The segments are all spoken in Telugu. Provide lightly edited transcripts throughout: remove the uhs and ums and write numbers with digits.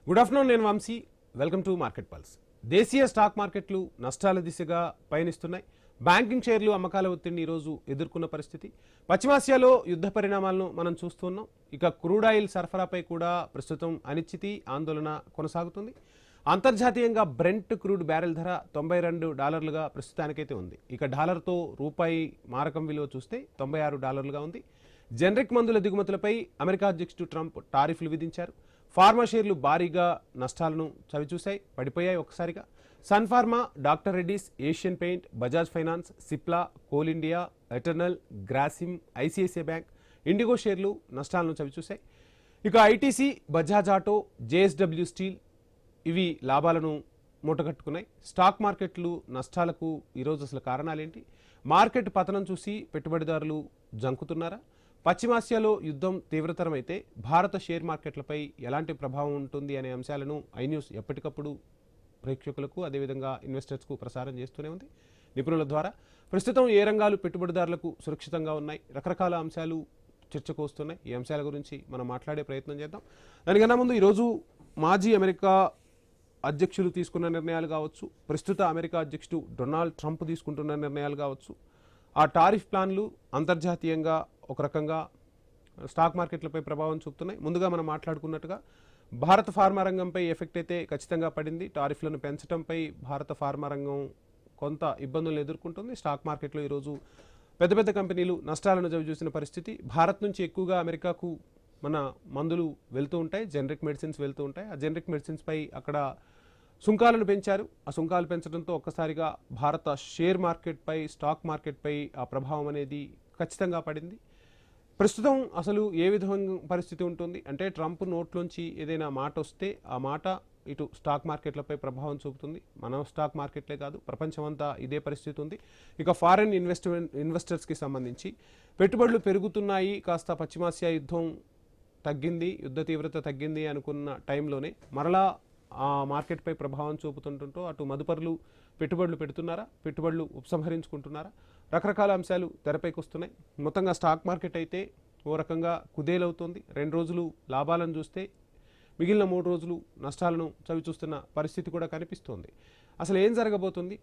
గుడ్ ఆఫ్టర్నూన్, నేను Vamshi. Welcome to Market Pulse. దేశీయ స్టాక్ మార్కెట్లు నష్టాల దిశగా పయనిస్తున్నాయి. బ్యాంకింగ్ షేర్లు అమ్మకాల ఒత్తిడిని ఈరోజు ఎదుర్కొన్న పరిస్థితి. పశ్చిమాసియాలో యుద్ధ పరిణామాలను మనం చూస్తున్నాం. ఇక క్రూడ్ ఆయిల్ సరఫరాపై కూడా ప్రస్తుతం అనిశ్చితి, ఆందోళన కొనసాగుతుంది. అంతర్జాతీయంగా బ్రెంట్ క్రూడ్ బ్యారెల్ ధర $92 ప్రస్తుతానికైతే ఉంది. ఇక డాలర్తో రూపాయి మారకం విలువ చూస్తే $96 ఉంది. జనరిక్ మందుల దిగుమతులపై అమెరికా అధ్యక్షుడు ట్రంప్ టారిఫ్లు విధించారు. ఫార్మా షేర్లు భారీగా నష్టాలను చవిచూశాయి, పడిపోయాయి ఒక్కసారిగా. Sun Pharma, doctor Reddy's, Asian Paint, Bajaj Finance, Cipla, Coal India, Eternal, Grasim, ICICI Bank, IndiGo షేర్లు నష్టాలను చవిచూశాయి. ఇక ITC, Bajaj Auto, JSW Steel ఇవి లాభాలను మూటగట్టుకున్నాయి. స్టాక్ మార్కెట్లు నష్టాలకు ఈరోజు అసలు కారణాలేంటి? మార్కెట్ పతనం చూసి పెట్టుబడిదారులు జంకుతున్నారా? పశ్చిమాసియాలో యుద్ధం తీవ్రతరమైతే భారత షేర్ మార్కెట్లపై ఎలాంటి ప్రభావం ఉంటుంది అనే అంశాలను ఐన్యూస్ ఎప్పటికప్పుడు ప్రేక్షకులకు, అదేవిధంగా ఇన్వెస్టర్స్కు ప్రసారం చేస్తూనే ఉంది నిపుణుల ద్వారా. ప్రస్తుతం ఏ రంగాలు పెట్టుబడిదారులకు సురక్షితంగా ఉన్నాయి, రకరకాల అంశాలు చర్చకు వస్తున్నాయి. ఈ అంశాల గురించి మనం మాట్లాడే ప్రయత్నం చేద్దాం. దానికన్నా ముందు ఈరోజు మాజీ అమెరికా అధ్యక్షులు తీసుకున్న నిర్ణయాలు కావచ్చు, ప్రస్తుత అమెరికా అధ్యక్షుడు డొనాల్డ్ ట్రంప్ తీసుకుంటున్న నిర్ణయాలు కావచ్చు, ఆ టారిఫ్ ప్లాన్లు అంతర్జాతీయంగా ఒక రకంగా స్టాక్ మార్కెట్లపై ప్రభావం చూపుతున్నాయి. ముందుగా మనం మాట్లాడుకున్నట్టుగా భారత ఫార్మా రంగంపై ఎఫెక్ట్ అయితే ఖచ్చితంగా పడింది. టారిఫ్లను పెంచడంపై భారత ఫార్మా రంగం కొంత ఇబ్బందులను ఎదుర్కొంటుంది. స్టాక్ మార్కెట్లో ఈరోజు పెద్ద పెద్ద కంపెనీలు నష్టాలను చవిచూసిన పరిస్థితి. భారత్ నుంచి ఎక్కువగా అమెరికాకు మన మందులు వెళ్తూ ఉంటాయి, జనరిక్ మెడిసిన్స్ వెళ్తూ ఉంటాయి. ఆ జనరిక్ మెడిసిన్స్పై అక్కడ సుంకాలను పెంచారు. ఆ సుంకాలు పెంచడంతో ఒక్కసారిగా భారత షేర్ మార్కెట్పై, స్టాక్ మార్కెట్పై ఆ ప్రభావం అనేది ఖచ్చితంగా పడింది. ప్రస్తుతం అసలు ఏ విధంగా పరిస్థితి ఉంటుంది అంటే, ట్రంప్ నోట్లోంచి ఏదైనా మాట వస్తే ఆ మాట ఇటు స్టాక్ మార్కెట్లపై ప్రభావం చూపుతుంది. మన స్టాక్ మార్కెట్లే కాదు, ప్రపంచమంతా ఇదే పరిస్థితి ఉంది. ఇక ఫారెన్ ఇన్వెస్టర్స్కి సంబంధించి పెట్టుబడులు పెరుగుతున్నాయి, కాస్త పశ్చిమాసియా యుద్ధం తగ్గింది, యుద్ధ తీవ్రత తగ్గింది అనుకున్న టైంలోనే మరలా ఆ మార్కెట్పై ప్రభావం చూపుతుంటుంటో అటు మదుపరులు పెట్టుబడులు పెడుతున్నారా, పెట్టుబడులు ఉపసంహరించుకుంటున్నారా, రకరకాల అంశాలు తెరపైకి వస్తున్నాయి. మొత్తంగా స్టాక్ మార్కెట్ అయితే ఓ రకంగా కుదేలవుతోంది. 2 రోజులు లాభాలను చూస్తే మిగిలిన 3 రోజులు నష్టాలను చవిచూస్తున్న పరిస్థితి కూడా కనిపిస్తోంది. అసలు ఏం జరగబోతుంది?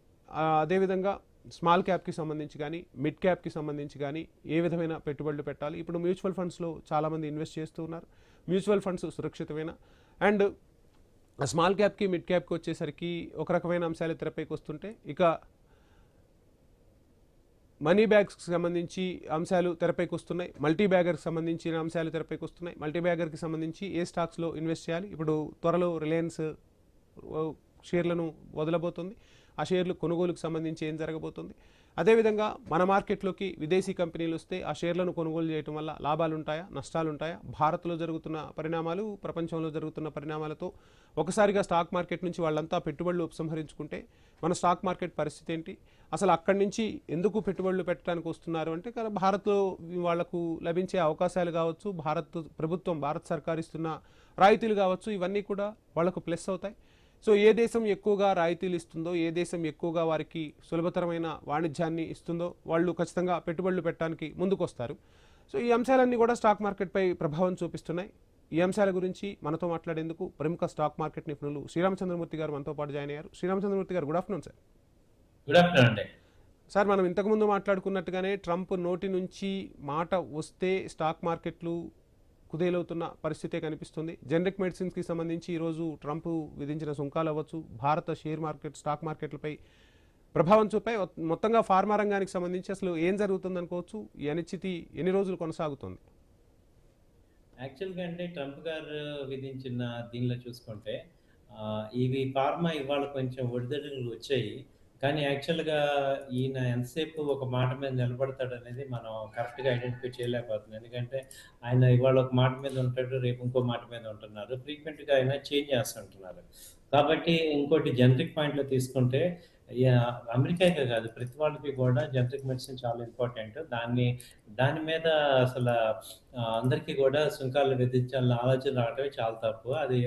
అదేవిధంగా స్మాల్ క్యాప్కి సంబంధించి కానీ, మిడ్ క్యాప్కి సంబంధించి కానీ ఏ విధమైన పెట్టుబడులు పెట్టాలి? ఇప్పుడు మ్యూచువల్ ఫండ్స్లో చాలామంది ఇన్వెస్ట్ చేస్తూ ఉన్నారు. మ్యూచువల్ ఫండ్స్ సురక్షితమైన అండ్ స్మాల్ క్యాప్కి, మిడ్ క్యాప్కి వచ్చేసరికి ఒక రకమైన అంశాలు తెరపైకి వస్తుంటే, ఇక మనీ బ్యాగ్స్కి సంబంధించి అంశాలు తెరపైకి వస్తున్నాయి. మల్టీ బ్యాగర్కి సంబంధించిన అంశాలు తెరపైకి వస్తున్నాయి. మల్టీ బ్యాగర్కి సంబంధించి ఏ స్టాక్స్లో ఇన్వెస్ట్ చేయాలి? ఇప్పుడు త్వరలో రిలయన్స్ షేర్లను వదలబోతుంది. ఆ షేర్లు కొనుగోలుకు సంబంధించి ఏం జరగబోతుంది? అదేవిధంగా మన మార్కెట్లోకి విదేశీ కంపెనీలు వస్తే ఆ షేర్లను కొనుగోలు చేయడం వల్ల లాభాలు ఉంటాయా, నష్టాలు ఉంటాయా? భారత్లో జరుగుతున్న పరిణామాలు, ప్రపంచంలో జరుగుతున్న పరిణామాలతో ఒకసారిగా స్టాక్ మార్కెట్ నుంచి వాళ్ళంతా పెట్టుబడులు ఉపసంహరించుకుంటే మన స్టాక్ మార్కెట్ పరిస్థితి ఏంటి? అసలు అక్కడి నుంచి ఎందుకు పెట్టుబడులు పెట్టడానికి వస్తున్నారు అంటే, భారత్లో వాళ్లకు లభించే అవకాశాలు కావచ్చు, భారత్ ప్రభుత్వం, భారత సర్కార్ ఇస్తున్న రాయితీలు కావచ్చు, ఇవన్నీ కూడా వాళ్లకు ప్లస్ అవుతాయి. సో ఏ దేశం ఎక్కువగా రాయితీలు ఇస్తుందో, ఏ దేశం ఎక్కువగా వారికి సులభతరమైన వాణిజ్యాన్ని ఇస్తుందో వాళ్ళు ఖచ్చితంగా పెట్టుబడులు పెట్టడానికి ముందుకు వస్తారు. సో ఈ అంశాలన్నీ కూడా స్టాక్ మార్కెట్పై ప్రభావం చూపిస్తున్నాయి. ఈ అంశాల గురించి మనతో మాట్లాడేందుకు ప్రముఖ స్టాక్ మార్కెట్ నిపుణులు శ్రీరామచంద్రమూర్తి గారు మనతో పాటు జాయిన్ అయ్యారు. శ్రీరామచంద్రమూర్తి గారు, good afternoon sir. Good afternoon అండి. సార్, మనం ఇంతకుముందు మాట్లాడుకున్నట్టుగానే ట్రంప్ నోటి నుంచి మాట వస్తే స్టాక్ మార్కెట్లు కుదేలవుతున్న పరిస్థితే కనిపిస్తుంది. జనరిక్ మెడిసిన్స్కి సంబంధించి ఈరోజు ట్రంప్ విధించిన సుంకాలు అవ్వచ్చు, భారత షేర్ మార్కెట్, స్టాక్ మార్కెట్లపై ప్రభావం చూపాయి. మొత్తంగా ఫార్మా రంగానికి సంబంధించి అసలు ఏం జరుగుతుంది అనుకోవచ్చు? ఈ అనిశ్చితి ఎన్ని రోజులు కొనసాగుతుంది? యాక్చువల్గా అంటే ట్రంప్ గారు విధించిన దీనిలో చూసుకుంటే ఇవి ఫార్మా ఇవాళ కొంచెం ఒడిదడుగులు వచ్చాయి. కానీ యాక్చువల్గా ఈయన ఎంతసేపు ఒక మాట మీద నిలబడతాడు అనేది మనం కరెక్ట్గా ఐడెంటిఫై చేయలేకపోతున్నాం. ఎందుకంటే ఆయన ఇవాళ ఒక మాట మీద ఉంటాడు, రేపు ఇంకో మాట మీద ఉంటున్నారు. ఫ్రీక్వెంట్గా ఆయన చేంజ్ చేస్తుంటున్నారు. కాబట్టి ఇంకోటి జనరిక్ పాయింట్లో తీసుకుంటే అమెరికాకే కాదు, ప్రతి వాళ్ళకి కూడా జనరిక్ మెడిసిన్ చాలా ఇంపార్టెంట్. దాని మీద అసలు అందరికీ కూడా సుంకాలు విధించాలన్న ఆలోచన రావటమే చాలా తప్పు. అది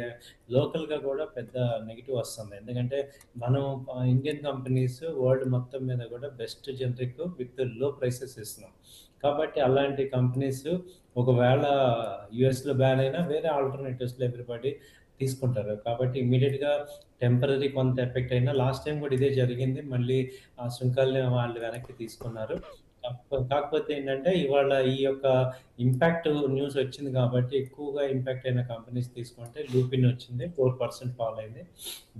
లోకల్గా కూడా పెద్ద నెగిటివ్ వస్తుంది. ఎందుకంటే మనం ఇండియన్ కంపెనీస్ వరల్డ్ మొత్తం మీద కూడా బెస్ట్ జనరిక్ విత్ లో ప్రైసెస్ ఇస్తున్నాం. కాబట్టి అలాంటి కంపెనీస్ ఒకవేళ యుఎస్లో బ్యాన్ అయినా వేరే ఆల్టర్నేటివ్స్లో ఎవ్రీబడి తీసుకుంటారు. కాబట్టి ఇమ్మీడియేట్‌గా టెంపరరీ కొంత ఎఫెక్ట్ అయినా లాస్ట్ టైమ్ కూడా ఇదే జరిగింది. మళ్ళీ ఆ సుంకాల్ని వాళ్ళు వెనక్కి తీసుకున్నారు. కాకపోతే ఏంటంటే ఇవాళ ఈ యొక్క ఇంపాక్ట్ న్యూస్ వచ్చింది కాబట్టి ఎక్కువగా ఇంపాక్ట్ అయిన కంపెనీస్ తీసుకుంటే లూపిన్ వచ్చింది. 4% ఫాల్ అయింది.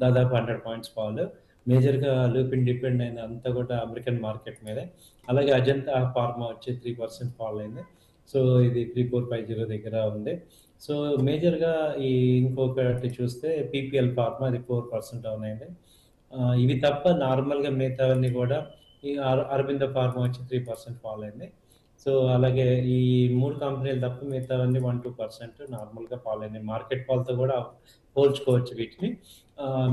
దాదాపు 100 పాయింట్స్ ఫాల్. మేజర్‌గా లూపిన్ డిపెండ్ అయింది అంతా కూడా అమెరికన్ మార్కెట్ మీదే. అలాగే అజంతా ఫార్మా వచ్చి 3% ఫాల్ అయింది. సో ఇది 3450 దగ్గర ఉంది. సో మేజర్‌గా ఈ ఇంకొకటి చూస్తే పీపీఎల్ ఫార్మా అది 4% డౌన్ అయింది. ఇవి తప్ప నార్మల్‌గా మిగతావన్నీ కూడా ఈ అరబిందో ఫార్మా వచ్చి 3% ఫాల్ అయింది. సో అలాగే ఈ 3 కంపెనీలు తప్ప మిగతావన్నీ 1, 2% నార్మల్‌గా ఫాల్ అయినాయి. మార్కెట్ ఫాల్‌తో కూడా పోల్చుకోవచ్చు వీటిని.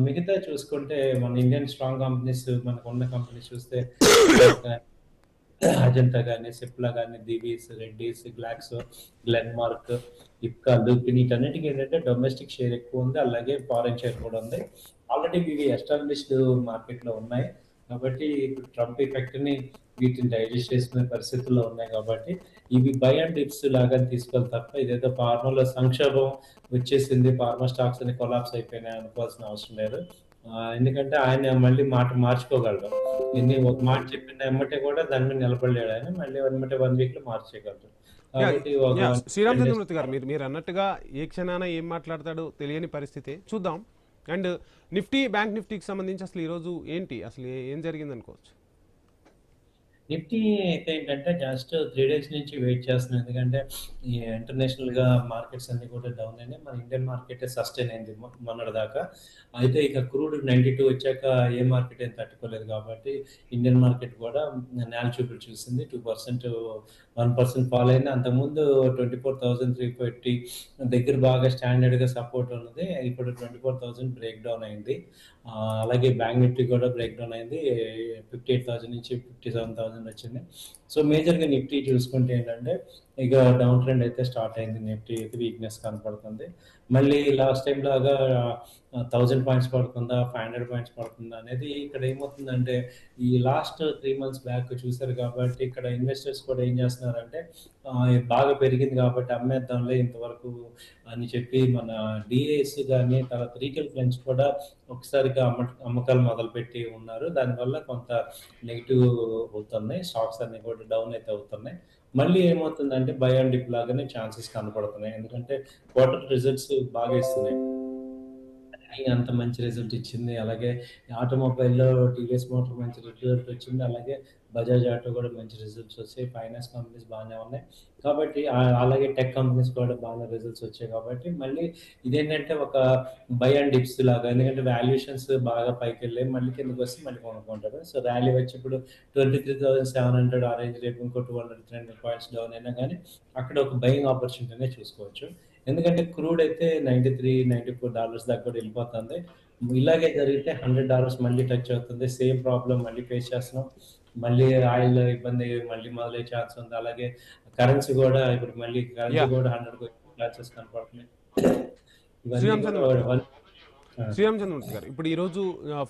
మిగతా చూసుకుంటే మన ఇండియన్ స్ట్రాంగ్ కంపెనీస్ మనకున్న కంపెనీస్ చూస్తే అజంతా గాని, సిప్లా గాని, దివీస్, రెడ్డీస్, గ్లాక్సో, గ్లెన్మార్క్, ఇప్కా, లూపిన్ వీటన్నిటికి ఏంటంటే డొమెస్టిక్ షేర్ ఎక్కువ ఉంది. అలాగే ఫారెన్ షేర్ కూడా ఉంది. ఆల్రెడీ ఇవి ఎస్టాబ్లిష్డ్ మార్కెట్‌లో ఉన్నాయి. కాబట్టి ఇప్పుడు ట్రంప్ ఎఫెక్ట్‌ని వీటిని డైజెస్ట్ చేసుకునే పరిస్థితుల్లో ఉన్నాయి కాబట్టి ఇవి బై అండ్ డిప్స్ లాగా తీసుకోవాలి తప్ప ఇదేదో ఫార్మాలో సంక్షోభం వచ్చేసింది. ఫార్మా స్టాక్స్ అన్ని కొలాప్స్ అయిపోయినాయి అనుకోవాల్సిన అవసరం లేదు. ఎందుకంటే ఆయన మళ్ళీ మాట మార్చుకోగలడు. ఒక మాట చెప్పిన ఎమ్మటే కూడా దాని మీద నిలబడలేడు ఆయన. మళ్ళీ ఎమ్మటే 1 వీక్‌లో మార్చేయగలరు. యా కాబట్టి ఒక యా 10 డేస్ శ్రీరామచంద్రమూర్తి గారు మీరు అన్నట్టుగా ఏ క్షణాన ఏం మాట్లాడతాడో తెలియని పరిస్థితి చూద్దాం. అండ్ నిఫ్టీ బ్యాంక్ నిఫ్టీకి సంబంధించి అసలు ఈరోజు ఏంటి అసలు ఏం జరిగింది అనుకోవచ్చు? నిఫ్టీ అయితే ఏంటంటే జస్ట్ 3 డేస్ నుంచి వెయిట్ చేస్తున్నాం. ఎందుకంటే ఈ ఇంటర్నేషనల్‌గా మార్కెట్స్ అన్నీ కూడా డౌన్ అయినాయి. మన ఇండియన్ మార్కెటే సస్టైన్ అయింది మొన్నటిదాకా. అయితే ఇక క్రూడ్ 92 వచ్చాక ఏ మార్కెట్ ఏం తట్టుకోలేదు కాబట్టి ఇండియన్ మార్కెట్ కూడా నేల చూపులు చూసింది. 2% 1% ఫాల్ అయింది. అంతకుముందు 24,350 దగ్గర బాగా స్టాండర్డ్‌గా సపోర్ట్ ఉన్నది. ఇప్పుడు 24,000 బ్రేక్ డౌన్ అయింది. అలాగే బ్యాంక్ నిఫ్టీ కూడా బ్రేక్ డౌన్ అయింది. 58,000 నుంచి 57,000 వచ్చింది. సో మేజర్‌గా నిఫ్టీ చూసుకుంటే ఏంటంటే ఇక డౌన్ ట్రెండ్ అయితే స్టార్ట్ అయింది. నిఫ్టీ అయితే వీక్‌నెస్ కనపడుతుంది. మళ్ళీ లాస్ట్ టైమ్ లాగా 1000 పాయింట్స్ పడుతుందా? 500 పాయింట్స్ పడుతుందా? అనేది ఇక్కడ ఏమవుతుందంటే ఈ లాస్ట్ 3 మంత్స్ బ్యాక్ చూసారు కాబట్టి ఇక్కడ ఇన్వెస్టర్స్ కూడా ఏం చేస్తున్నారంటే బాగా పెరిగింది కాబట్టి అమ్మేద్దాంలే ఇంతవరకు అని చెప్పి మన డీఏస్ గాని తర్వాత రీటైల్ క్లయింట్స్ కూడా ఒకసారిగా అమ్మకాలు మొదలుపెట్టి ఉన్నారు. దానివల్ల కొంత నెగెటివ్ అవుతున్నాయి. స్టాక్స్ అన్ని కూడా డౌన్ అయితే అవుతున్నాయి. మళ్ళీ ఏమవుతుందంటే బై అండ్ డిప్ లాగానే ఛాన్సెస్ కనపడుతున్నాయి. ఎందుకంటే క్వార్టర్ రిజల్ట్స్ బాగా ఇస్తున్నాయి. అంత మంచి రిజల్ట్ ఇచ్చింది. అలాగే ఆటోమొబైల్‌లో టీవీఎస్ మోటార్ మంచి రిజల్ట్ వచ్చింది. అలాగే బజాజ్ ఆటో కూడా మంచి రిజల్ట్స్ వచ్చాయి. ఫైనాన్స్ కంపెనీస్ బానే ఉన్నాయి. కాబట్టి అలాగే టెక్ కంపెనీస్ కూడా బాగానే రిజల్ట్స్ వచ్చాయి కాబట్టి మళ్ళీ ఇదేంటంటే ఒక బై అండ్ డిప్స్ లాగా ఎందుకంటే వాల్యుయేషన్స్ బాగా పైకెళ్ళాయి. మళ్ళీ కిందకొస్తే మళ్ళీ కొనుక్కుంటారు. సో ర్యాలీ వచ్చి ఇప్పుడు 23,700 ఆ రేంజ్ రేపు ఇంకో 200, 300 పాయింట్స్ డౌన్ అయినా గానీ అక్కడ ఒక బయింగ్ ఆపర్చునిటీనే చూసుకోవచ్చు. ఎందుకంటే క్రూడ్ అయితే $93, $94 దాకా కూడా వెళ్ళిపోతుంది. ఇలాగే జరిగితే $100 మళ్ళీ టచ్ అవుతుంది. సేమ్ ప్రాబ్లమ్ మళ్ళీ ఫేస్ చేస్తున్నాం. మళ్ళీ ఆయిల్ ఇబ్బంది మళ్ళీ మొదలయ్యే ఛాన్స్ ఉంది. అలాగే కరెన్సీ కూడా ఇప్పుడు మళ్ళీ యా కరెన్సీ కూడా 100కి వచ్చే ఛాన్సెస్ కనపడుతున్నాయి. ఇవన్నీ కూడా శ్రీరామచంద్రమూర్తి గారు ఆ! శ్రీరామచంద్రమూర్తి గారు ఇప్పుడు ఈరోజు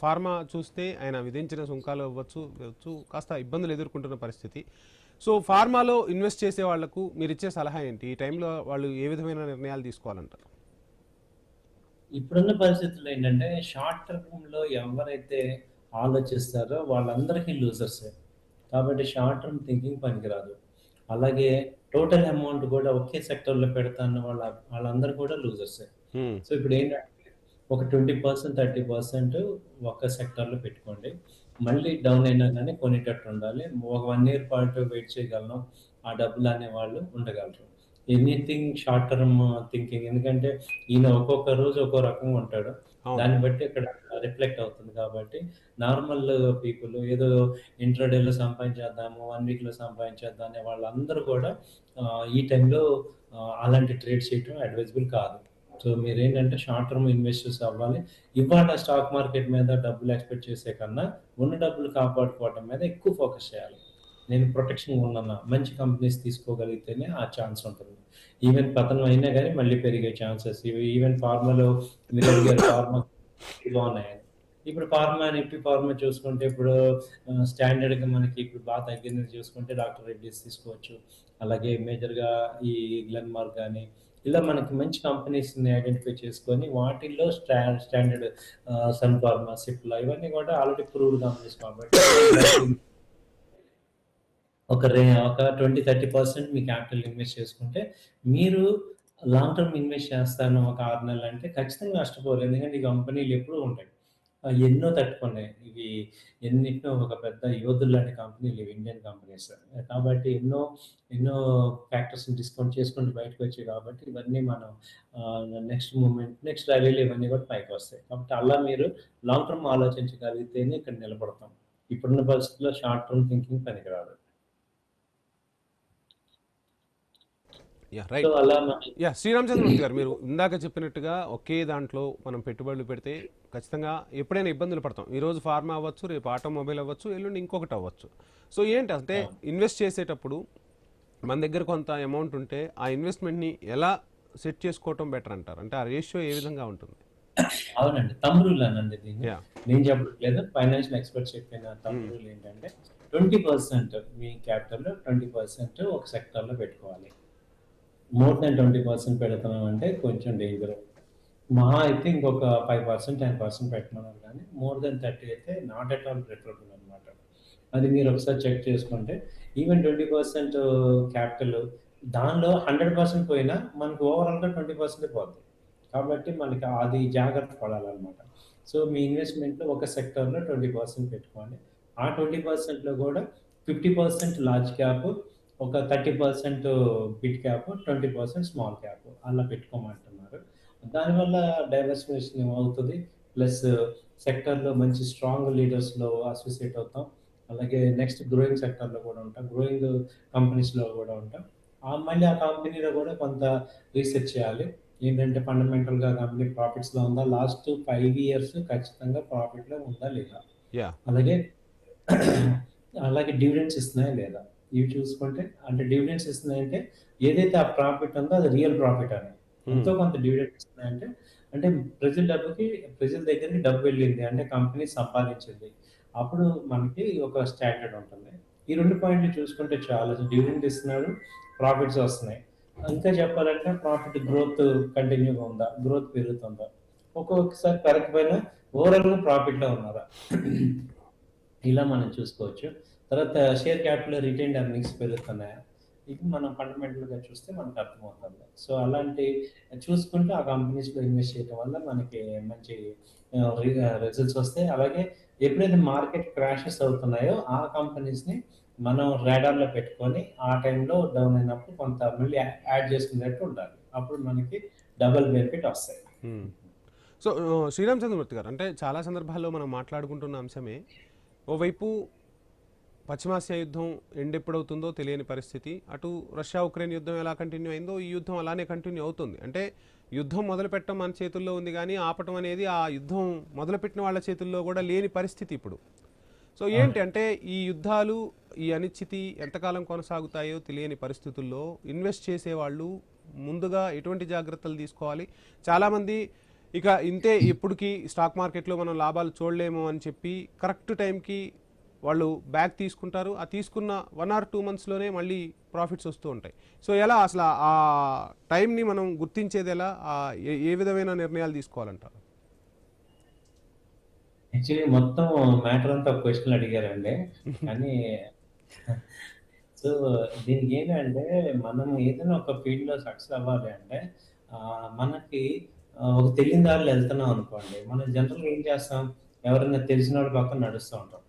ఫార్మా చూస్తే ఆయన విధించిన సుంకాలు అవ్వచ్చు కాస్త ఇబ్బందులు ఎదుర్కొంటున్న పరిస్థితి. సో ఫార్మాలో ఇన్వెస్ట్ చేసే వాళ్లకు మీరు ఇచ్చే సలహా ఏంటి? ఈ టైంలో వాళ్ళు ఏ విధమైన నిర్ణయాలు తీసుకోవాలంటారు? ఇప్పుడున్న పరిస్థితుల్లో ఏంటంటే షార్ట్ టర్మ్‌లో ఎవరైతే ఆలోచిస్తారో వాళ్ళందరికీ లూజర్సే. కాబట్టి షార్ట్ టర్మ్ థింకింగ్ పనికిరాదు. అలాగే టోటల్ అమౌంట్ కూడా ఒకే సెక్టర్‌లో పెడతా అన్న వాళ్ళందరూ కూడా లూజర్సే. హ్మ్. సో ఇప్పుడేంటంటే ఒక 20%, 30% ఒక సెక్టార్‌లో పెట్టుకోండి. మళ్ళీ డౌన్ అయినా గానీ కొనేటట్టు ఉండాలి. ఒక 1 ఇయర్ పాటు వెయిట్ చేయగలను. ఆ డబ్బులనేవాళ్ళు ఉండగలరు. ఎనీథింగ్ షార్ట్ టర్మ్ థింకింగ్ ఎందుకంటే ఈయన ఒక్కొక్క రోజు ఒక్కో రకంగా ఉంటాడు. అవును. దాన్ని బట్టి ఇక్కడ రిఫ్లెక్ట్ అవుతుంది కాబట్టి నార్మల్ పీపుల్ ఏదో ఇంట్రాడేలో సంపాదించేద్దాము, 1 వీక్‌లో సంపాదించేద్దాం అనే వాళ్ళందరూ కూడా ఈ టైంలో అలాంటి ట్రేడ్స్ చేయటం అడ్వైజబుల్ కాదు. సో మీరేంటంటే షార్ట్ టర్మ్ ఇన్వెస్టర్స్ అవ్వాలి. ఇవాళ స్టాక్ మార్కెట్ మీద డబ్బులు ఎక్స్‌పెక్ట్ చేసే కన్నా ఉన్న డబ్బులు కాపాడుకోవడం మీద ఎక్కువ ఫోకస్ చేయాలి. నేను ప్రొటెక్షన్‌గా ఉన్నానా, మంచి కంపెనీస్ తీసుకోగలిగితేనే ఆ ఛాన్స్ ఉంటుంది. ఈవెన్ పతనం అయినా గానీ మళ్ళీ పెరిగే ఛాన్సెస్ ఈవెన్ ఫార్మాలో మీరడిగారు ఫార్మా బాగున్నాయని. ఇప్పుడు ఫార్మా నిఫ్టీ ఫార్మా చూసుకుంటే ఇప్పుడు స్టాండర్డ్‌గా మనకి ఇప్పుడు బాగా తగ్గింది చూసుకుంటే డాక్టర్ రెడ్డీస్ తీసుకోవచ్చు. అలాగే మేజర్‌గా ఈ గ్లెన్మార్క్ గాని ఇలా మనకి మంచి కంపెనీస్ని ఐడెంటిఫై చేసుకొని వాటిల్లో స్టాండర్డ్ సన్ ఫార్మా, సిప్లా ఇవన్నీ కూడా ఆల్రెడీ ప్రూవ్డ్ కంపెనీస్ కాబట్టి ఒక 20-30% మీ క్యాపిటల్ ఇన్వెస్ట్ చేసుకుంటే మీరు లాంగ్ టర్మ్ ఇన్వెస్ట్ చేస్తాను ఒక 6 నెలలు అంటే ఖచ్చితంగా నష్టపోరు. ఎందుకంటే ఈ కంపెనీలు ఎప్పుడూ ఉంటాయి. ఎన్నో తట్టుకున్నాయి. ఇవి ఎన్నిటినో ఒక పెద్ద యోధులు లాంటి కంపెనీలు ఇవి ఇండియన్ కంపెనీస్. కాబట్టి ఎన్నో ఎన్నో ఫ్యాక్టర్స్‌ని డిస్కౌంట్ చేసుకుంటూ బయటకొచ్చాయి కాబట్టి ఇవన్నీ మనం నెక్స్ట్ మూవ్‌మెంట్, నెక్స్ట్ ర్యాలీలో ఇవన్నీ కూడా పైకొస్తాయి. కాబట్టి అలా మీరు లాంగ్ టర్మ్ ఆలోచించగలిగితేనే ఇక్కడ నిలబడతాం. ఇప్పుడున్న పరిస్థితుల్లో షార్ట్ టర్మ్ థింకింగ్ పనికిరాదు. Yeah so right. అలా మనం యా శ్రీరామ్ చంద్రమూర్తి గారు, మీరు ఇందాక చెప్పినట్టుగా ఒకే దాంట్లో మనం పెట్టుబడులు పెడితే ఖచ్చితంగా ఎప్పుడైనా ఇబ్బందులు పడతాం. ఈరోజు ఫార్మా అవ్వచ్చు, రేపు ఆటోమొబైల్ అవ్వచ్చు, ఎల్లుండి ఇంకొకటి అవ్వచ్చు. సో ఏంటి అంటే ఇన్వెస్ట్ చేసేటప్పుడు మన దగ్గర కొంత అమౌంట్ ఉంటే ఆ ఇన్వెస్ట్మెంట్ని ఎలా సెట్ చేసుకోవటం బెటర్ అంటారు? అంటే ఆ రేషియో ఏ విధంగా ఉంటుంది? అవునండి. థంబ్ రూల్ అనండి దీన్ని. యా. నేను చెప్పట్లేదు. ఫైనాన్షియల్ ఎక్స్‌పర్ట్స్ చెప్పిన థంబ్ రూల్ ఏంటంటే 20% మీ క్యాపిటల్‌లో 20% ఒక సెక్టార్‌లో పెట్టుకోవాలి. మోర్ దాన్ 20% పెడుతున్నాం అంటే కొంచెం డేంజర్. మహా అయితే ఇంకొక 5%, 10% పెట్టమన్నారు కానీ మోర్ దాన్ 30 అయితే నాట్ ఎట్ ఆల్ ప్రిఫరబుల్ అనమాట. అది మీరు ఒకసారి చెక్ చేసుకుంటే ఈవెన్ 20% క్యాపిటల్ దానిలో 100% పోయినా మనకు ఓవరాల్‌గా 20% పోద్ది. కాబట్టి మనకి అది జాగ్రత్త పడాలన్నమాట. సో మీ ఇన్వెస్ట్‌మెంట్‌లో ఒక సెక్టార్‌లో 20% పెట్టుకోండి. ఆ 20%లో కూడా 50% లార్జ్ క్యాప్, ఒక 30% మిడ్ క్యాప్, 20% స్మాల్ క్యాప్ అలా పెట్టుకోమంటున్నారు. దానివల్ల డైవర్సిఫికేషన్ అవుతది. ప్లస్ సెక్టార్‌లో మంచి స్ట్రాంగ్ లీడర్స్‌లో అసోసియేట్ అవుతాం. అలాగే నెక్స్ట్ గ్రోయింగ్ సెక్టార్‌లో కూడా ఉంటాం. గ్రోయింగ్ కంపెనీస్‌లో కూడా ఉంటాం. మళ్ళీ ఆ కంపెనీలో కూడా కొంత రీసెర్చ్ చేయాలి. ఏంటంటే ఫండమెంటల్‌గా కంపెనీ ప్రాఫిట్స్‌లో ఉందా? లాస్ట్ 5 ఇయర్స్ ఖచ్చితంగా ప్రాఫిట్‌లో ఉందా లేదా? యా. అలాగే అలాగే డివిడెండ్స్ ఇస్తున్నాయా లేదా? ఇవి చూసుకుంటే అంటే డివిడెండ్స్ ఇస్తున్నాయంటే ఏదైతే ఆ ప్రాఫిట్ ఉందో అది రియల్ ప్రాఫిట్ అని. ఎంతో కొంత డివిడెండ్ ఇస్తున్నాయంటే అంటే ప్రజల దగ్గరికి డబ్బు వెళ్ళింది. అంటే కంపెనీ సంపాదించింది. అప్పుడు మనకి ఒక స్టాండర్డ్ ఉంటుంది. ఈ 2 పాయింట్లు చూసుకుంటే చాలు. డివిడెండ్ ఇస్తున్నాడు, ప్రాఫిట్స్ వస్తున్నాయి. ఇంకా చెప్పాలంటే ప్రాఫిట్ గ్రోత్ కంటిన్యూగా ఉందా? గ్రోత్ పెరుగుతుందా? ఒక్కొక్కసారి పెరగకపోయినా ఓవరాల్‌గా ప్రాఫిట్‌లో ఉన్నారా? ఇలా మనం చూసుకోవచ్చు. తర్వాత షేర్ క్యాపిటల్ రిటైన్డ్ ఎర్నింగ్స్ పెరుగుతున్నాయా? ఇది మనం ఫండమెంటల్‌గా చూస్తే మనకు అర్థమవుతుంది. సో, అలాంటి చూసుకుంటూ ఆ కంపెనీస్‌లో ఇన్వెస్ట్ చేయడం వల్ల మనకి మంచి రిజల్ట్స్ వస్తాయి. అలాగే ఎప్పుడైతే మార్కెట్ క్రాషెస్ అవుతున్నాయో ఆ కంపెనీస్‌ని మనం రాడార్‌లో పెట్టుకొని ఆ టైంలో డౌన్ అయినప్పుడు కొంత మళ్ళీ యాడ్ చేసుకునేటట్టు ఉండాలి. అప్పుడు మనకి డబుల్ బెనిఫిట్ వస్తాయి. సో శ్రీరామ్ చంద్రమూర్తి గారు, అంటే చాలా సందర్భాల్లో మనం మాట్లాడుకుంటున్న అంశమే, ఓవైపు పశ్చిమాసియా యుద్ధం ఎండ్ ఎప్పుడవుతుందో తెలియని పరిస్థితి, అటు రష్యా ఉక్రెయిన్ యుద్ధం ఎలా కంటిన్యూ అయిందో ఈ యుద్ధం అలానే కంటిన్యూ అవుతుంది. అంటే యుద్ధం మొదలుపెట్టడం మన చేతుల్లో ఉంది కానీ ఆపటం అనేది ఆ యుద్ధం మొదలుపెట్టిన వాళ్ళ చేతుల్లో కూడా లేని పరిస్థితి ఇప్పుడు. సో ఏంటి అవునండి. అంటే ఈ యుద్ధాలు, ఈ అనిశ్చితి ఎంతకాలం కొనసాగుతాయో తెలియని పరిస్థితుల్లో ఇన్వెస్ట్ చేసేవాళ్ళు ముందుగా ఎటువంటి జాగ్రత్తలు తీసుకోవాలి? చాలామంది ఇక ఇంతే, ఎప్పటికీ స్టాక్ మార్కెట్లో మనం లాభాలు చూడలేము అని చెప్పి కరెక్ట్ టైంకి వాళ్ళు బ్యాక్ తీసుకుంటారు. ఆ తీసుకున్న 1 or 2 monthsలోనే మళ్ళీ ప్రాఫిట్స్ వస్తూ ఉంటాయి. సో ఎలా అసలు ఆ టైంని మనం గుర్తించేది ఎలా? ఏ విధమైన నిర్ణయాలు తీసుకోవాలంటారు? యాక్చువల్లీ మొత్తం మ్యాటర్ అంతా ఒక క్వెషన్‌లో అడిగారండి. కానీ సో, దీనికేంటంటే మనం ఏదైనా ఒక ఫీల్డ్‌లో సక్సెస్ అవ్వాలి అంటే మనకి ఒక తెలియని దారిలో ఎళ్తున్నాం అనుకోండి. మనం జనరల్‌గా ఏం చేస్తాం? ఎవరైనా తెలిసినోళ్ళ పక్కన నడుస్తూ ఉంటాం.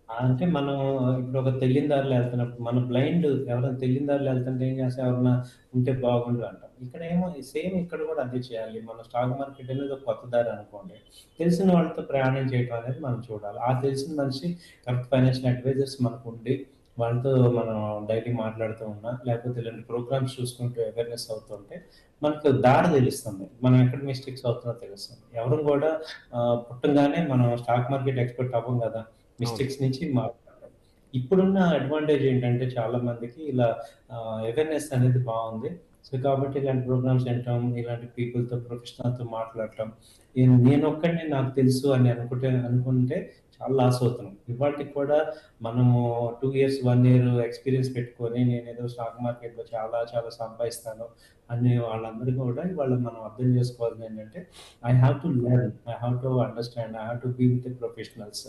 అంటే మనం ఇప్పుడు ఒక తెలియని దారిలో ఎళ్తున్నప్పుడు మన బ్లైండ్ ఎవరైనా తెలియని దారిలో ఎళ్తుంటే ఏం చేస్తాం? ఎవరైనా ఉంటే బాగుండు అంటాం. ఇక్కడేమో సేమ్ ఇక్కడ కూడా అదే చేయాలి. మన స్టాక్ మార్కెట్ అనేది ఒక కొత్త దారి అనుకోండి. తెలిసిన వాళ్ళతో ప్రయాణం చేయటం అనేది మనం చూడాలి. ఆ తెలిసిన మనిషి కరెక్ట్ ఫైనాన్షియల్ అడ్వైజర్స్ మనకుండి, వాళ్ళతో మనం డైలీ మాట్లాడుతూ ఉన్నా, లేకపోతే ఇలాంటి ప్రోగ్రామ్స్ చూసుకుంటూ అవేర్‌నెస్ అవుతుంటే, మనకు దారి తెలుస్తుంది. మనం ఎక్కడ మిస్టేక్స్ అవుతుందో తెలుస్తుంది. ఎవరు కూడా పుట్టంగానే మనం స్టాక్ మార్కెట్ ఎక్స్‌పర్ట్ అవ్వం గదా! అవును. మిస్టేక్స్ నుంచి మాట్లాడడం. ఇప్పుడున్న అడ్వాంటేజ్ ఏంటంటే చాలా మందికి ఇలా అవేర్‌నెస్ అనేది బావుంది. సో, కాబట్టి ఇలాంటి ప్రోగ్రామ్స్ వినటం, ఇలాంటి పీపుల్‌తో ప్రొఫెషనల్‌తో మాట్లాడటం, నేనొక్కడినే నాకు తెలుసు అని అనుకుంటే చాలా లాస్ అవుతున్నాం. ఇవాల్టికి కూడా మనము 2 ఇయర్స్, 1 ఇయర్ ఎక్స్‌పీరియన్స్ పెట్టుకొని నేనేదో స్టాక్ మార్కెట్‌లో చాలా చాలా సంపాదిస్తాను అని వాళ్ళందరూ కూడా ఇవాళ మనం అర్థం చేసుకోవాల్సిందేంటంటే, I have to learn, I have to understand, I have to be with the professionals.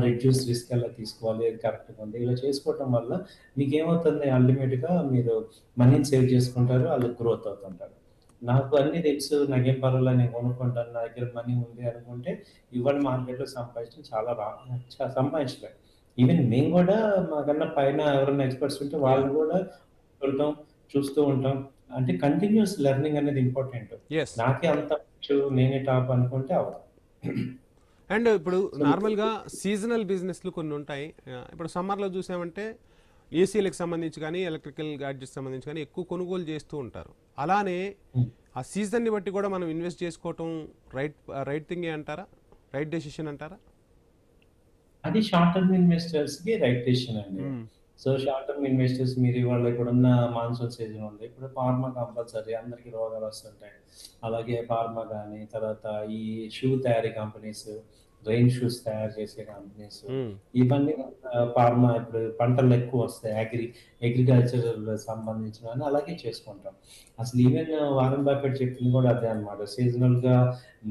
Reduce risk ఎలా తీసుకోవాలి, ఏది కరెక్ట్‌గా ఉంది. ఇలా చేసుకోవటం వల్ల మీకేమవుతుంది అల్టిమేట్‌గా మీరు మనీని సేవ్ చేసుకుంటారు. ఆళ్ళు గ్రోత్ అవుతుంటారు. నాకు అన్నీ తెలుసు. నాకేం పర్వాలేదు నేను కొనుక్కుంటాను. నా దగ్గర మనీ ఉంది అనుకుంటే ఇవాళ మార్కెట్‌లో సంపాదించడం చాలా సంపాదించలేం. ఈవెన్ మేము గూడా మాకన్నా పైన ఎవరైనా ఎక్స్‌పర్ట్స్ ఉంటే యాహ్! వాళ్ళు గూడా ఉంటాం, చూస్తూ ఉంటాం. అంటే కంటిన్యూయస్ లెర్నింగ్ అనేది ఇంపార్టెంట్. యెస్. నాకే అంత వచ్చు, నేనే టాప్ అనుకుంటే అవ్వదు. అండ్ ఇప్పుడు సో నార్మల్‌గా సీజనల్ బిజినెస్‌లు కొన్ని ఉంటాయి. ఇప్పుడు సమ్మర్‌లో చూసామంటే ఏసీలకు సంబంధించి కానీ, ఎలక్ట్రికల్ గాడ్జెట్స్ సంబంధించి కానీ ఎక్కువ కొనుగోలు చేస్తూ ఉంటారు. అలానే హ్మ్. ఆ సీజన్‌ని బట్టి కూడా మనం ఇన్వెస్ట్ చేసుకోవటం రైట్ రైట్ థింగే అంటారా? రైట్ డెసిషన్ అంటారా? అది షార్ట్ టర్మ్ ఇన్వెస్టర్స్‌కి రైట్ డెసిషన్ అండి. హ్మ్. సో, షార్ట్ టర్మ్ ఇన్వెస్టర్స్ మీరు ఇవాళ ఇప్పుడున్న మాన్సూన్ సీజన్ ఉంది. ఇప్పుడు ఫార్మా కంపల్సరీ అందరికి రోగాలొస్తుంటాయి. అలాగే ఫార్మా గాని, తర్వాత ఈ షూ తయారీ కంపెనీస్, రెయిన్ షూస్ తయారు చేసే కంపెనీస్, హ్మ్. ఇవన్నీ ఫార్మా ఇప్పుడు పంటలెక్కువొస్తాయి. అగ్రికల్చరల్ సంబంధించినవన్నీ అలాగే చేసుకుంటాం. అసలు ఈవెన్ వారెన్ బఫెట్ చెప్పింది కూడా అదే అన్నమాట. సీజనల్‌గా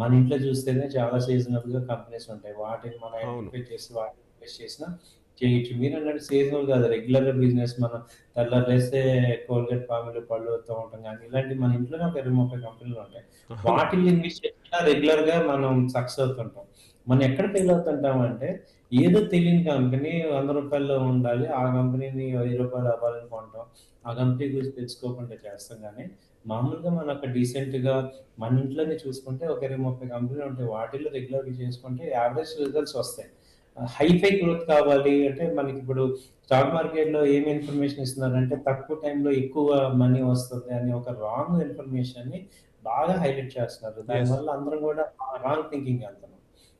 మన ఇంట్లో చూస్తేనే చాలా సీజనల్‌గా కంపెనీస్ ఉంటాయి. వాటిని మనం అవును. ఐడెంటిఫై చేసి వాటిని ఇన్వెస్ట్ చేసినా చేయొచ్చు. మీరన్నట్టు సీజనల్ కాదు, రెగ్యులర్ బిజినెస్ మనం తెల్లారి లేస్తే కోల్గేట్ ఫార్ములా పళ్ళు తోమటం గానీ, ఇలాంటివి మన ఇంట్లోనే ఒక 20, 30 కంపెనీలుంటాయి. అవును. వాటిల్లో ఇన్వెస్ట్ చేసినా రెగ్యులర్‌గా మనం సక్సెస్ అవుతుంటాం. మనం ఎక్కడ ఫెయిల్ అవుతుంటామంటే, ఏదో తెలియని కంపెనీ రూ. 100లో ఉండాలి. ఆ కంపెనీని రూ. 1000 అవ్వాలని కొంటాం. ఆ కంపెనీ గురించి తెలుసుకోకుండా చేస్తాం గానీ, మామూలుగా మనం అక్కడ డీసెంట్‌గా మన ఇంట్లోనే చూసుకుంటే ఒక 20, 30 కంపెనీలు ఉంటాయి. వాటిల్లో రెగ్యులర్‌గా చేసుకుంటే యావరేజ్ రిజల్ట్స్ వస్తాయి. హైఫై గ్రోత్ కావాలి అంటే మనకిప్పుడు స్టాక్ మార్కెట్‌లో ఏమి ఇన్ఫర్మేషన్ ఇస్తున్నారంటే తక్కువ టైంలో ఎక్కువ మనీ వస్తుంది అని ఒక రాంగ్ ఇన్ఫర్మేషన్‌ని బాగా హైలైట్ చేస్తున్నారు. యెస్. దానివల్ల అందరం గూడా రాంగ్ థింకింగ్ ఎళ్తున్నాం.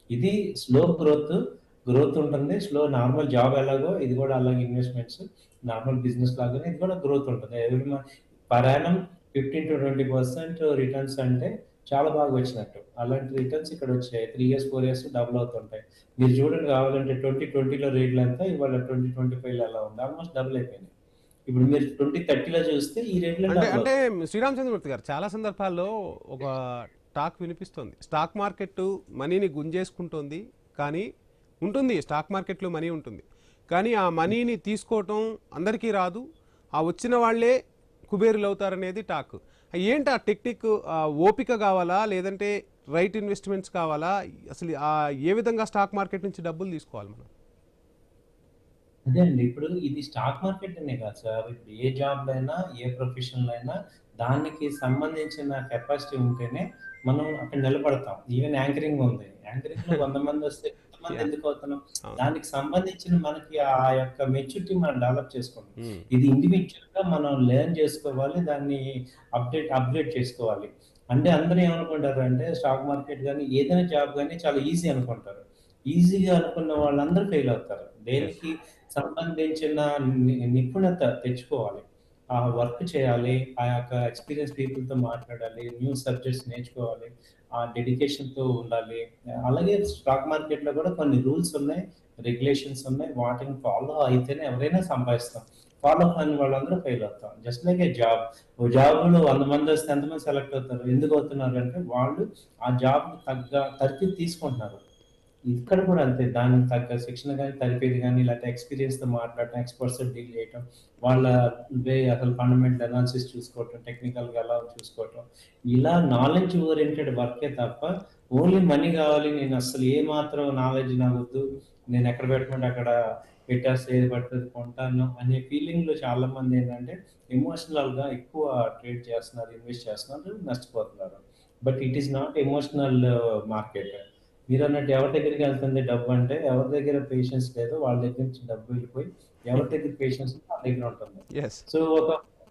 ఇది స్లో గ్రోత్. గ్రోత్ ఉంటుంది. నార్మల్ జాబ్ ఎలాగో ఇది గూడా అలాగే ఇన్వెస్ట్‌మెంట్స్ నార్మల్ బిజినెస్ లాగానే ఇది గూడా గ్రోత్ ఉంటుంది. పర్ యానమ్ 15-20% రిటర్న్స్ అంటే చాలా బాగా వచ్చినట్టు. అలాంటి రిటర్న్స్ ఇక్కడొచ్చాయి. 3 ఇయర్స్, 4 ఇయర్స్ డబుల్ అవుతుంటాయి. మీరు చూడండి కావాలంటే 2020లో రేట్లెంత, ఇవాళ 2025లో ఎలా ఉంది. ఆల్‌మోస్ట్ డబుల్ అయిపోయినాయి. ఇప్పుడు మీరు 2030లో చూస్తే ఈ రేట్‌లో అంటే డబుల్ అంటే అవుతాయి. శ్రీరామ్ చంద్రమూర్తి గారు చాలా సందర్భాల్లో ఒక టాక్ వినిపిస్తుంది. స్టాక్ మార్కెట్ మనీని గుంజేసుకుంటోంది. కానీ ఉంటుంది, స్టాక్ మార్కెట్‌లో మనీ ఉంటుంది. కానీ ఆ మనీని తీసుకోవటం అందరికీ రాదు. ఆ వచ్చిన వాళ్ళే కుబేరులవుతారనేది టాక్. ఏంటి ఆ టెక్నిక్? ఓపిక కావాలా? లేదంటే రైట్ ఇన్వెస్ట్మెంట్స్ కావాలా? అసలు ఏ విధంగా స్టాక్ మార్కెట్ నుంచి డబ్బులు తీసుకోవాలి మనం? అదే అండి. ఇప్పుడు ఇది స్టాక్ మార్కెట్ అనే కాదు సార్. ఇప్పుడు ఏ జాబ్‌లో అయినా, ఏ ప్రొఫెషన్‌లో అయినా దానికి సంబంధించిన కెపాసిటీ ఉంటేనే మనం అక్కడ నిలబడతాం. ఈవెన్ యాంకరింగ్ ఉంది. యాంకరింగ్‌లో 100 మందొస్తే ఎంతమంది యాహ్! ఎందుకు అవుతున్నాం? అవును. దానికి సంబంధించిన మనకి ఆ యొక్క మెచ్యూరిటీ మనం డెవలప్ చేసుకోవాలి. హ్మ్. ఇది ఇండివిడ్యువల్‌గా మనం లెర్న్ చేసుకోవాలి. దాన్ని అప్‌గ్రేడ్ చేసుకోవాలి. అంటే అందరూ ఏమనుకుంటారంటే స్టాక్ మార్కెట్ గాని, ఏదైనా జాబ్ గాని చాలా ఈజీ అనుకుంటారు. ఈజీగా అనుకున్న వాళ్ళందరూ ఫెయిల్ అవుతారు. యెస్. దేనికి సంబంధించిన నిపుణత తెచ్చుకోవాలి. ఆ వర్క్ చేయాలి. ఆ యొక్క ఎక్స్‌పీరియన్స్ పీపుల్‌తో మాట్లాడాలి. న్యూ సబ్జెక్ట్స్ నేర్చుకోవాలి. ఆ డెడికేషన్‌తో ఉండాలి. అలాగే స్టాక్ మార్కెట్‌లో కూడా కొన్ని రూల్స్ ఉన్నాయి. రెగ్యులేషన్స్ ఉన్నాయి. వాటిని ఫాలో అయితేనే ఎవరైనా సంపాదిస్తాం. ఫాలో కాని వాళ్ళందరూ ఫెయిల్ అవుతాం. Just like a job. ఓ జాబ్‌లో 100 మందొస్తే ఎంతమంది సెలెక్ట్ అవుతారు? ఎందుకు అవుతున్నారంటే వాళ్ళు ఆ జాబ్‌కి తరఫీదు తీసుకుంటున్నారు. ఇక్కడ కూడా అంతే. దానికి తగ్గ శిక్షణ గాని, తరబేతి గాని, లేకపోతే ఎక్స్‌పీరియన్స్‌తో మాట్లాడటం, ఎక్స్‌పర్ట్స్‌తో డీల్ చేయటం, వాళ్ళ అసలు ఫండమెంటల్ అనాలిసిస్ చూసుకోవటం, టెక్నికల్‌గా ఎలా చూసుకోవటం. ఇలా నాలెడ్జ్ ఓరియెంటెడ్ వర్కే తప్ప, ఓన్లీ మనీ కావాలి, నేను అస్సలు ఏ మాత్రం నాలెడ్జ్ నాకొద్దు, నేను ఎక్కడ పెట్టమంటే అక్కడ పెట్టేస్తే ఏది పడితే అది కొంటాను అనే ఫీలింగ్‌లో చాలామంది ఏంటంటే, ఎమోషనల్‌గా ఎక్కువ ట్రేడ్ చేస్తున్నారు, ఇన్వెస్ట్ చేస్తున్నారు, నష్టపోతున్నారు. But it is not emotional market. మీరన్నట్టు ఎవరి దగ్గరికెళ్తుంది డబ్బంటే, ఎవరి దగ్గర పేషెన్స్ లేదో వాళ్ళ దగ్గర నుంచి డబ్బు వెళ్ళిపోయి, ఎవరి దగ్గర పేషెన్స్ ఉందో వాళ్ళ దగ్గర ఉంటుంది. యెస్. సో,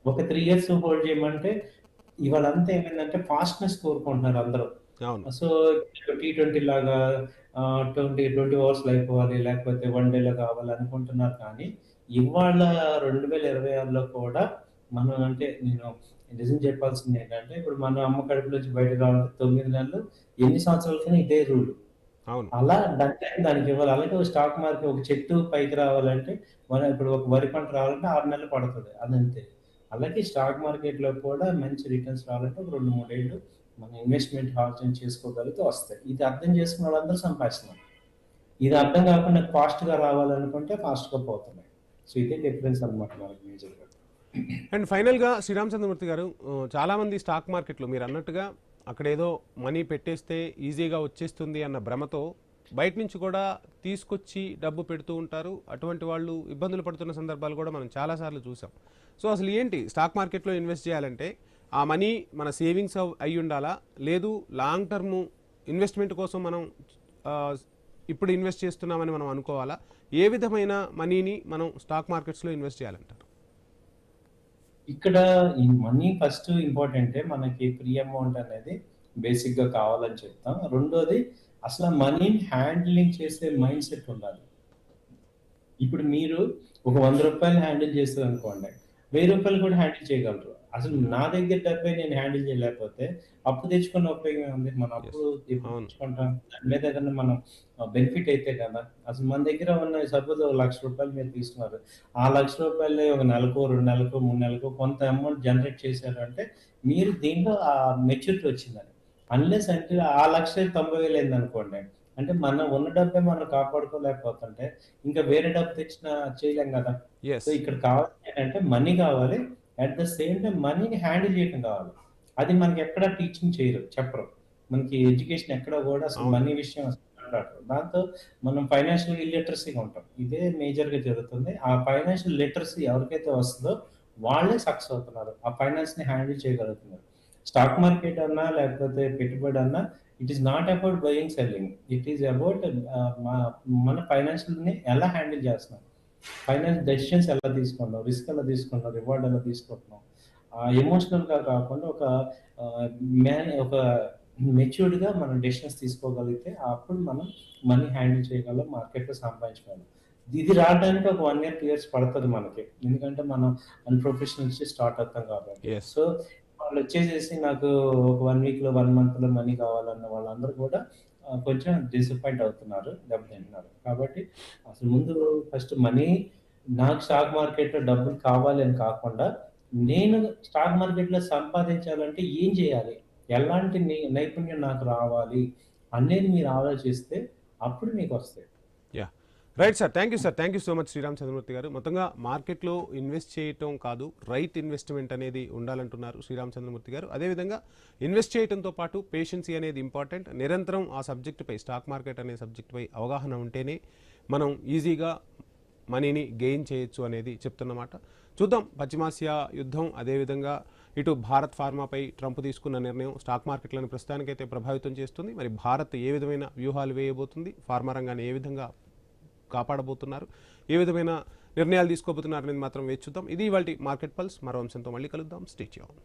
ఒక 3 ఇయర్స్ హోల్డ్ చేయమంటే, ఇవాళంతా ఏమైందంటే ఫాస్ట్‌నెస్ కోరుకుంటున్నారు అందరూ. అవును. సో, టీ20 లాగా 20 అవర్స్‌లో అయిపోవాలి, లేకపోతే వన్ డేలో కావాలి అనుకుంటున్నారు కానీ, ఇవాళ 2026లో కూడా మనం అంటే నేను నిజం చెప్పాల్సింది ఏంటంటే ఇప్పుడు మనం అమ్మ కడుపు నుంచి బయటకు రావాలంటే 9 నెలలు, ఎన్ని సంవత్సరాలకైనా ఇదే రూల్. అవును. అలా దాని టైం దానికి ఇవ్వాలి. అలాగే ఒక స్టాక్ మార్కెట్ ఒక చెట్టు పైకి రావాలంటే మనం ఇప్పుడు ఒక వరి పంట రావాలంటే 6 నెలలు పడుతది. అదంతే. అలాగే స్టాక్ మార్కెట్‌లో కూడా మంచి రిటర్న్స్ రావాలంటే ఒక 2, 3 ఏళ్ళు మనం ఇన్వెస్ట్‌మెంట్ ఆలోచన చేసుకోగలిగితే వస్తాయి. ఇది అర్థం చేసుకున్న వాళ్ళందరూ సంపాదిస్తున్నారు. ఇది అర్థం కాకుండా ఫాస్ట్‌గా రావాలనుకుంటే ఫాస్ట్‌గా పోతున్నాయి. సో, ఇదే డిఫరెన్స్ అన్నమాట మనకి మేజర్‌గా. అండ్ ఫైనల్గా శ్రీరామచంద్రమూర్తి గారు, చాలామంది స్టాక్ మార్కెట్లో మీరు అన్నట్టుగా అక్కడేదో మనీ పెట్టేస్తే ఈజీగా వచ్చేస్తుంది అన్న భ్రమతో బయట నుంచి కూడా తీసుకొచ్చి డబ్బు పెడుతూ ఉంటారు. అటువంటి వాళ్ళు ఇబ్బందులు పడుతున్న సందర్భాలు కూడా మనం చాలాసార్లు చూసాం. సో అసలు ఏంటి స్టాక్ మార్కెట్లో ఇన్వెస్ట్ చేయాలంటే ఆ మనీ మన సేవింగ్స్ అయి ఉండాలా, లేదు లాంగ్ టర్మ్ ఇన్వెస్ట్మెంట్ కోసం మనం ఆ, ఇప్పుడు ఇన్వెస్ట్ చేస్తున్నామని మనం అనుకోవాలా? ఏ విధమైన మనీని మనం స్టాక్ మార్కెట్స్లో ఇన్వెస్ట్ చేయాలంటారు? ఇక్కడ ఈ మనీ ఫస్ట్ ఇంపార్టెంటే. మనకి ఫ్రీ అమౌంట్ అనేది బేసిక్‌గా కావాలని చెప్తాం. రెండోది అసలు ఆ మనీని హ్యాండ్లింగ్ చేసే మైండ్ సెట్ ఉండాలి. ఇప్పుడు మీరు ఒక రూ. 100 హ్యాండిల్ చేస్తారనుకోండి. రూ. 1000 కూడా హ్యాండిల్ చేయగలరు. అసలు నా దగ్గర డబ్బే నేను హ్యాండిల్ చేయలేకపోతే అప్పు తెచ్చుకున్న ఉపయోగం ఏముంది? మనం ఎస్. అప్పు ఎప్పుడు అవును. తెచ్చుకుంటాం? దాని మీద ఏదన్నా మనం బెనిఫిట్ అయితే కదా! అసలు మన దగ్గర ఉన్న సపోజ్ ఒక రూ. 1,00,000 మీరు తీసుకున్నారు. ఆ రూ. 1,00,000 ఒక నెలకో, 2 నెలలకో, 3 నెలలకో కొంత అమౌంట్ జనరేట్ చేశారు అంటే మీరు దీంట్లో మెచ్యూరిటీ వచ్చిందని. అన్‌లెస్ అంటే ఆ 1,00,000 90,000 అయిందనుకోండి. అంటే మనం ఉన్న డబ్బే మనం కాపాడుకోలేకపోతుంటే ఇంకా వేరే డబ్బు తెచ్చినా చేయలేం గదా! So, yes. ఇక్కడ కావాల్సింది ఏంటంటే మనీ కావాలి. అట్ ద సేమ్ టైమ్ మనీని హ్యాండిల్ చేయటం కావాలి. అది మనకెక్కడ టీచింగ్ చేయరు. చెప్పరు. మనకి ఎడ్యుకేషన్ ఎక్కడ గూడా అసలు అవును. మనీ విషయం అసలు మాట్లాడరు. దాంతో మనం ఫైనాన్షియల్ ఇల్లిటరసీగా ఉంటాం. ఇదే మేజర్‌గా జరుగుతుంది. ఆ ఫైనాన్షియల్ లిటరసీ ఎవరికైతే వస్తదో వాళ్ళే సక్సెస్ అవుతున్నారు. ఆ ఫైనాన్స్‌ని హ్యాండిల్ చేయగలుగుతున్నారు. స్టాక్ మార్కెట్ అన్నా లేకపోతే పెట్టుబడి అన్నా it is not about buying, selling. It is about మన ఫైనాన్షియల్‌ని ఎలా హ్యాండిల్ చేస్తున్నాం. ఫైనాన్స్ డెసిషన్స్ ఎలా తీసుకున్నాం, రిస్క్ ఎలా తీసుకున్నాం, రివార్డ్ ఎలా తీసుకుంటున్నాం. ఎమోషనల్‌గా కాకుండా ఒక ఆహ్, ఒక మెచ్యూర్డ్‌గా మనం డెసిషన్స్ తీసుకోగలిగితే అప్పుడు మనం మనీ హ్యాండిల్ చేయగలం, మార్కెట్‌లో సంపాదించగలం. ఇది రావడానికి ఒక 1 ఇయర్, 2 ఇయర్స్ పడతది మనకి. ఎందుకంటే మనం అన్‌ప్రొఫెషనల్ నుంచి స్టార్ట్ అవుతాం కాబట్టి. ఎస్. సో, వాళ్ళొచ్చేసేసి నాకు ఒక 1 వీక్‌లో, 1 మంత్‌లో మనీ కావాలన్న వాళ్ళందరూ కూడా కొంచెం డిసప్పాయింట్ అవుతున్నారు, దెబ్బతింటున్నారు. కాబట్టి అసలు ముందు ఫస్ట్ మనీ నాకు స్టాక్ మార్కెట్‌లో డబ్బులు కావాలి అని కాకుండా, నేను స్టాక్ మార్కెట్‌లో సంపాదించాలంటే ఏం చేయాలి? ఎలాంటి నైపుణ్యం నాకు రావాలి? అనేది మీరు ఆలోచిస్తే అప్పుడు మీకొస్తాయి. Yeah. Right sir. Thank you sir. Thank you so much Sriram Chandramurthy garu. మొత్తంగా మార్కెట్లో ఇన్వెస్ట్ చేయటం కాదు, రైట్ ఇన్వెస్ట్మెంట్ అనేది ఉండాలంటున్నారు శ్రీరామ్ చంద్రమూర్తి గారు. అదేవిధంగా ఇన్వెస్ట్ చేయడంతో పాటు పేషెన్సీ అనేది ఇంపార్టెంట్. నిరంతరం ఆ సబ్జెక్టుపై, స్టాక్ మార్కెట్ అనే సబ్జెక్టుపై అవగాహన ఉంటేనే మనం ఈజీగా మనీని గెయిన్ చేయొచ్చు అనేది చెప్తున్నమాట. చూద్దాం పశ్చిమాసియా యుద్ధం, అదేవిధంగా ఇటు భారత్ ఫార్మాపై ట్రంప్ తీసుకున్న నిర్ణయం స్టాక్ మార్కెట్లను ప్రస్తుతానికైతే ప్రభావితం చేస్తుంది. మరి భారత్ ఏ విధమైన వ్యూహాలు వేయబోతుంది, ఫార్మా రంగాన్ని ఏ విధంగా కాపాడబోతున్నారు, ఏ విధమైన నిర్ణయాలు తీసుకోబోతున్నారు అనేది మాత్రం వేచి చూద్దాం. ఇది ఇవాల్టి మార్కెట్ పల్స్. మరో అంశంతో మళ్ళీ కలుద్దాం. Stay tuned.